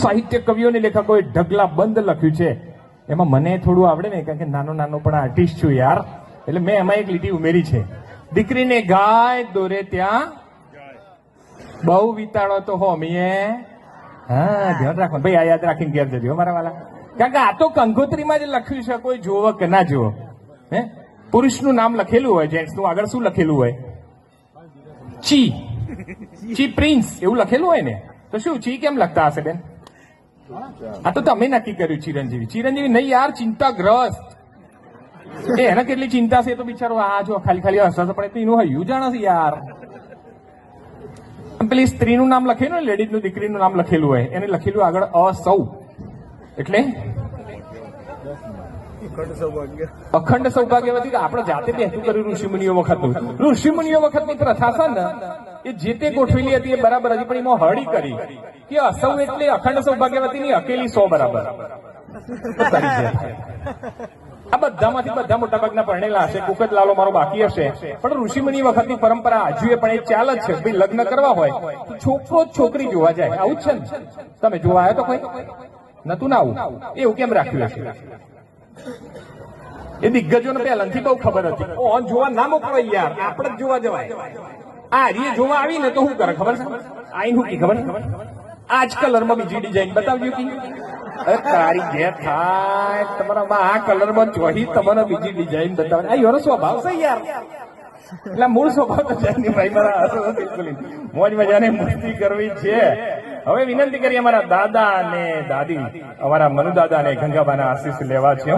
સાહિત્ય કવિઓ ને લેખકોએ ઢગલા બંધ લખ્યું છે. એમાં મને થોડું આવડે ને, કારણ કે નાનો નાનો પણ આર્ટિસ્ટ છું યાર, એટલે મેં એમાં એક લીટી ઉમેરી છે. દીકરીને ગાય દોરે ત્યાં બહુ વિતાડો તો હોમીએ. હા, ધ્યાન રાખો ભાઈ, આ યાદ રાખીને ઘેર જજો મારા વાલા. કારણ કે આ તો કંકોત્રીમાં જ લખ્યું છે, કોઈ જોવો કે ના જોવો. હે, પુરુષનું નામ લખેલું હોય, જેન્ટ્સનું આગળ શું લખેલું હોય? ચી પ્રિન્સ એવું લખેલું હોય ને, તો શું ચી કેમ લખતા હશે બેન? આ તો તમે નક્કી કર્યું. ચિરંજીવી નહીં યાર, ચિંતાગ્રસ્ત. એને કેટલી ચિંતા છે, તો બિચારો આ જો ખાલી હસતો પડે તો એનું હૈયું જાણે છે યાર. પેલી સ્ત્રીનું નામ લખેલું ને, લેડીઝનું, દીકરીનું નામ લખેલું હોય, એને લખેલું આગળ અસૌ, એટલે અખંડ સૌભાગ્યવતી. આપણે જાતે બેઠું કર્યું ઋષિમુનિઓ વખતનું. ઋષિમુનિઓ વખતની પ્રથા છે ને, એ જે તે ગોઠવેલી હતી એ બરાબર હતી, પણ એમાં હળી કરી કે અસૌ એટલે અખંડ સૌભાગ્યવતી ની અકેલી 100 બરાબર. આ બધામાંથી બધા મોટા ભાગના પરણેલા હશે, કોક જ લાલો મારો બાકી હશે, પણ ઋષિમુનિ વખતની પરંપરા હજુ પણ એ ચાલ જ છે. ભાઈ લગ્ન કરવા હોય તો છોકરો જ છોકરી જોવા જાય, આવું જ છે ને? તમે જોવા આવ્યો તો કોઈ નતું ના આવું? એવું કેમ રાખ્યું હશે? એ દિગ્ગજોને પહેલાથી બહુ ખબર હતી, ઓન જોવા ના મોકલાય યાર, આપણે જ જોવા જવાય. આ રીએ જોવા આવી ને તો શું કરે ખબર છે? આઈને શું કી ખબર? આ જ કલરમાં બીજી ડિઝાઇન બતાવજો કી. અરે તારી જે થાય, તમારા આ કલરમાં ચોહી તમારે બીજી ડિઝાઇન બતાવે. આ એનો સ્વભાવ છે યાર, એટલે મૂળ સ્વભાવ તો જાય નહીં ભાઈ મારા. બિલકુલ મોજ મજાને મસ્તી કરવી છે. હવે વિનંતી કરી અમારા દાદા અને દાદી, અમારા મનુ દાદા અને ગંગાબાના આશીષ લેવા છે.